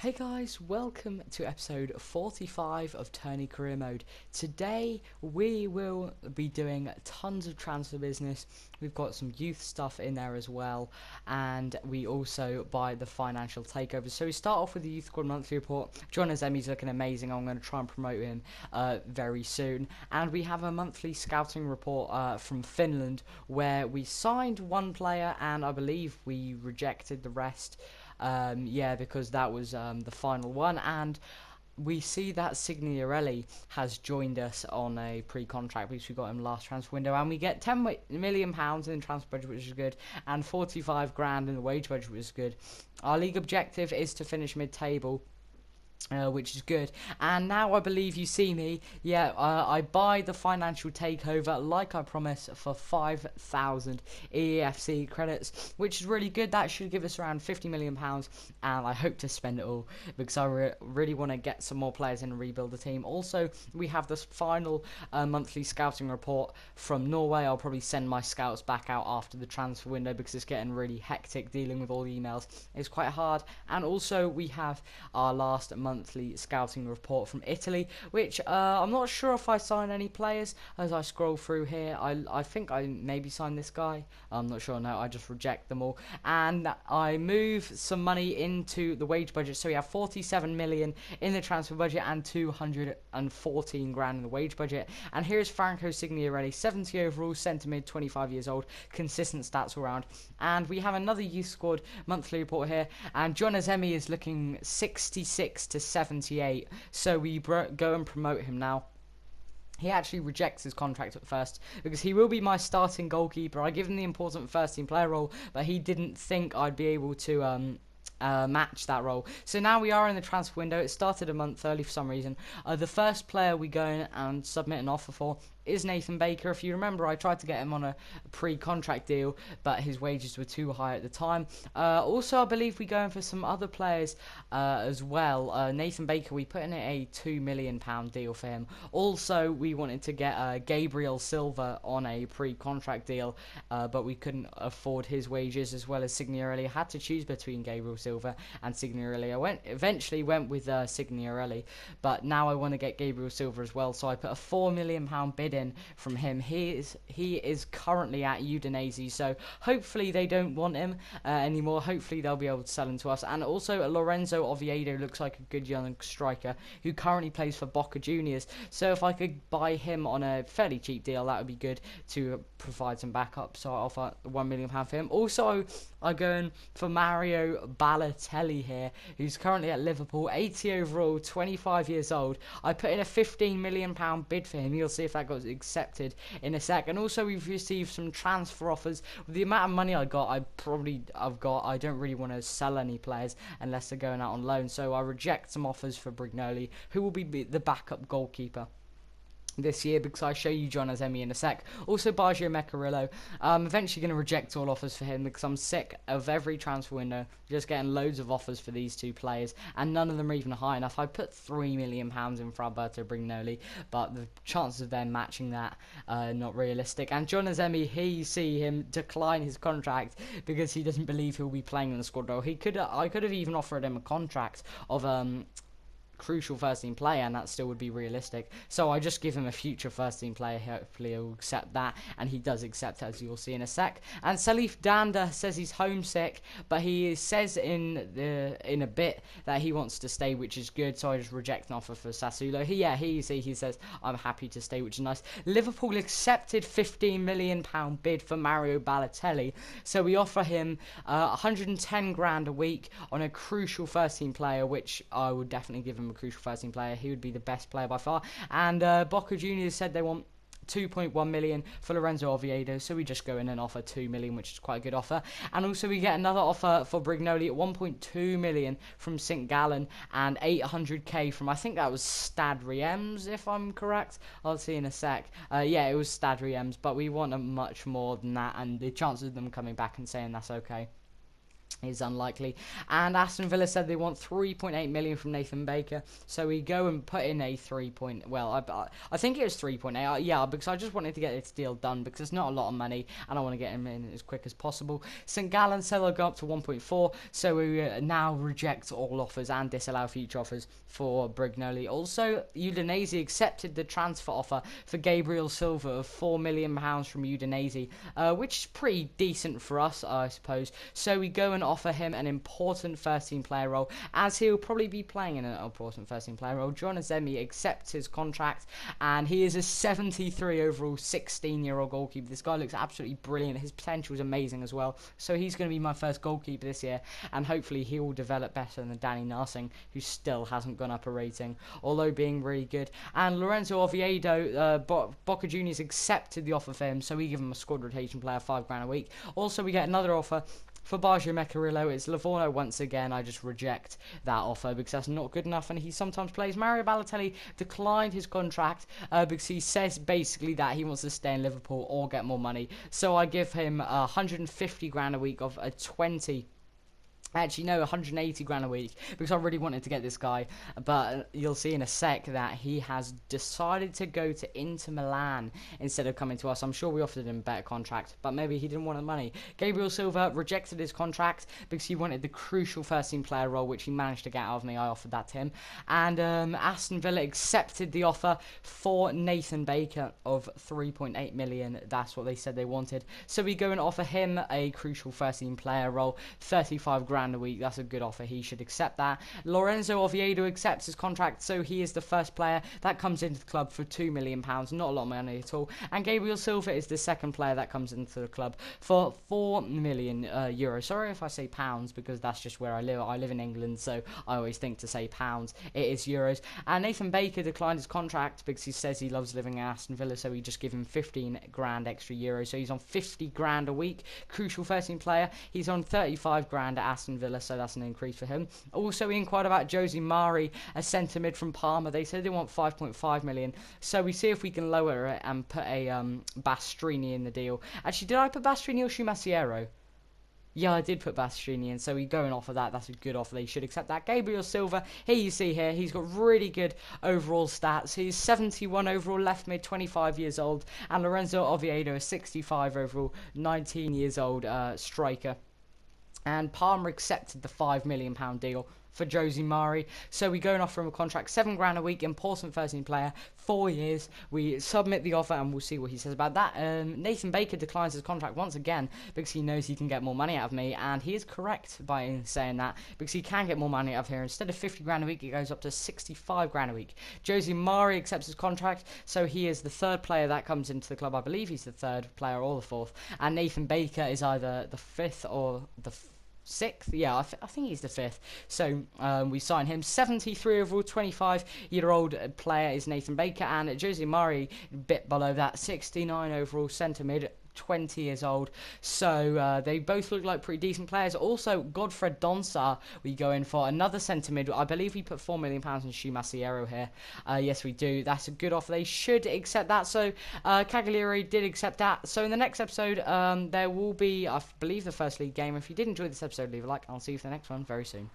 Hey guys, welcome to episode 45 of Terni Career Mode. Today we will be doing tons of transfer business. We've got some youth stuff in there as well, and we also buy the financial takeovers. So we start off with the youth squad monthly report. John Azemi's looking amazing. I'm going to try and promote him very soon. And we have a monthly scouting report from Finland where we signed one player and I believe we rejected the rest. Because that was the final one, and we see that Signorelli has joined us on a pre-contract because we got him last transfer window, and we get £10 million in transfer budget, which is good, and 45 grand in the wage budget, which is good. Our league objective is to finish mid-table. Which is good. And now I believe you see me. I buy the financial takeover like I promised for 5,000 EFC credits, which is really good. That should give us around £50 million, and I hope to spend it all because I really want to get some more players in and rebuild the team. Also, we have this final monthly scouting report from Norway. I'll probably send my scouts back out after the transfer window because it's getting really hectic dealing with all the emails. It's quite hard. And also we have our last monthly scouting report from Italy, which I'm not sure if I sign any players. As I scroll through here, I think I maybe signed this guy. I'm not sure. No, I just reject them all, and I move some money into the wage budget. So we have 47 million in the transfer budget and 214 grand in the wage budget. And here's Franco Signorelli, 70 overall, centre mid, 25 years old, consistent stats all round. And we have another youth squad monthly report here, and John Azemi is looking 66 to 78, so we go and promote him now. He actually rejects his contract at first because he will be my starting goalkeeper. I give him the important first team player role, but he didn't think I'd be able to match that role. So now we are in the transfer window. It started a month early for some reason. The first player we go in and submit an offer for is Nathan Baker. If you remember, I tried to get him on a pre-contract deal, but his wages were too high at the time. Also, I believe we go in for some other players as well. Nathan Baker, we put in a £2 million deal for him. Also, we wanted to get Gabriel Silva on a pre-contract deal, but we couldn't afford his wages, as well as Signorelli. I had to choose between Gabriel Silva and Signorelli. I eventually went with Signorelli, but now I want to get Gabriel Silva as well, so I put a £4 million bid in from him. He is currently at Udinese, so hopefully they don't want him anymore. Hopefully they'll be able to sell him to us. And also Lorenzo Oviedo looks like a good young striker who currently plays for Boca Juniors, so if I could buy him on a fairly cheap deal, that would be good to provide some backup. So I offer £1 million for him. Also, I'm going for Mario Balotelli here, who's currently at Liverpool, 80 overall, 25 years old. I put in a £15 million bid for him. You'll see if that got accepted in a sec. And also we've received some transfer offers. With the amount of money I got, I don't really want to sell any players unless they're going out on loan. So I reject some offers for Brignoli, who will be the backup goalkeeper this year, because I show you John Azemi in a sec. Also Baggio Meccarillo. I'm eventually going to reject all offers for him because I'm sick of every transfer window just getting loads of offers for these two players, and none of them are even high enough. I put £3 million in for Alberto Brignoli, but the chances of them matching that are not realistic. And John Azemi, you see him decline his contract because he doesn't believe he'll be playing in the squad role. I could have even offered him a contract of crucial first team player, and that still would be realistic. So I just give him a future first team player. Hopefully he'll accept that, and he does accept, as you'll see in a sec. And Salif Danda says he's homesick, but he says in a bit that he wants to stay, which is good. So I just reject an offer for Sassuolo. He says I'm happy to stay, which is nice. Liverpool accepted £15 million bid for Mario Balotelli, so we offer him 110 grand a week on a crucial first team player, which I would definitely give him a crucial first team player. He would be the best player by far. And Boca Juniors said they want 2.1 million for Lorenzo Oviedo, so we just go in and offer 2 million, which is quite a good offer. And also we get another offer for Brignoli at 1.2 million from St. Gallen and 800k from, I think that was Stade Reims, if I'm correct. I'll see in a sec. It was Stade Reims, but we want a much more than that, and the chances of them coming back and saying that's okay is unlikely. And Aston Villa said they want 3.8 million from Nathan Baker, so we go and put in a 3 point, well, I think it was 3.8, yeah, because I just wanted to get this deal done because it's not a lot of money and I want to get him in as quick as possible. St Gallen said they'll go up to 1.4, so we now reject all offers and disallow future offers for Brignoli. Also, Udinese accepted the transfer offer for Gabriel Silva of £4 million from Udinese, which is pretty decent for us, I suppose. So we go and offer him an important first-team player role, as he'll probably be playing in an important first-team player role. John Azemi accepts his contract, and he is a 73 overall, 16-year-old goalkeeper. This guy looks absolutely brilliant. His potential is amazing as well. So he's going to be my first goalkeeper this year, and hopefully he will develop better than Danny Narsing, who still hasn't gone up a rating, although being really good. And Lorenzo Oviedo, Boca Juniors accepted the offer for him, so we give him a squad rotation player, £5 a week. Also, we get another offer for Baggio Meccarillo. It's Livorno once again. I just reject that offer because that's not good enough, and he sometimes plays. Mario Balotelli declined his contract because he says basically that he wants to stay in Liverpool or get more money. So I give him 150 grand a week of a 20. Actually, no, 180 grand a week, because I really wanted to get this guy, but you'll see in a sec that he has decided to go to Inter Milan instead of coming to us. I'm sure we offered him a better contract, but maybe he didn't want the money. Gabriel Silva rejected his contract because he wanted the crucial first-team player role, which he managed to get out of me. I offered that to him. And Aston Villa accepted the offer for Nathan Baker of 3.8 million. That's what they said they wanted. So we go and offer him a crucial first-team player role, 35 grand a week. That's a good offer. He should accept that. Lorenzo Oviedo accepts his contract, so he is the first player that comes into the club for £2 million. Not a lot of money at all. And Gabriel Silva is the second player that comes into the club for €4 million. Sorry if I say pounds, because that's just where I live. I live in England, so I always think to say pounds. It is euros. And Nathan Baker declined his contract because he says he loves living in Aston Villa, so we just give him 15 grand extra euros. So he's on 50 grand a week. Crucial 13 player. He's on 35 grand at Aston Villa, so that's an increase for him. Also, we inquired about Josie Mari, a centre mid from Parma. They said they want 5.5 million, so we see if we can lower it and put a Bastrini in the deal. Actually, did I put Bastrini or Shumasiero? Yeah, I did put Bastrini in, so we go and offer that. That's a good offer. They should accept that. Gabriel Silva, here you see here, he's got really good overall stats. He's 71 overall, left mid, 25 years old. And Lorenzo Oviedo is 65 overall, 19 years old, striker. And Parma accepted the £5 million deal for Josie Mari. So we go and offer him a contract, 7 grand a week, important 13 player, 4 years. We submit the offer and we'll see what he says about that. Nathan Baker declines his contract once again because he knows he can get more money out of me, and he is correct by saying that because he can get more money out of here. Instead of 50 grand a week, it goes up to 65 grand a week. Josie Mari accepts his contract, so he is the third player that comes into the club. I believe he's the third player or the fourth, and Nathan Baker is either the fifth or the sixth. Yeah, I think he's the fifth. So we sign him. 73 overall, 25-year-old player is Nathan Baker, and Jose Mari, a bit below that, 69 overall, centre mid, 20 years old. So they both look like pretty decent players. Also, Godfred Donsar, we go in for another centre mid. I believe we put £4 million in Shumasiero here. Yes, we do. That's a good offer. They should accept that. So Cagliari did accept that. So in the next episode, there will be, I believe, the first league game. If you did enjoy this episode, leave a like. I'll see you for the next one very soon.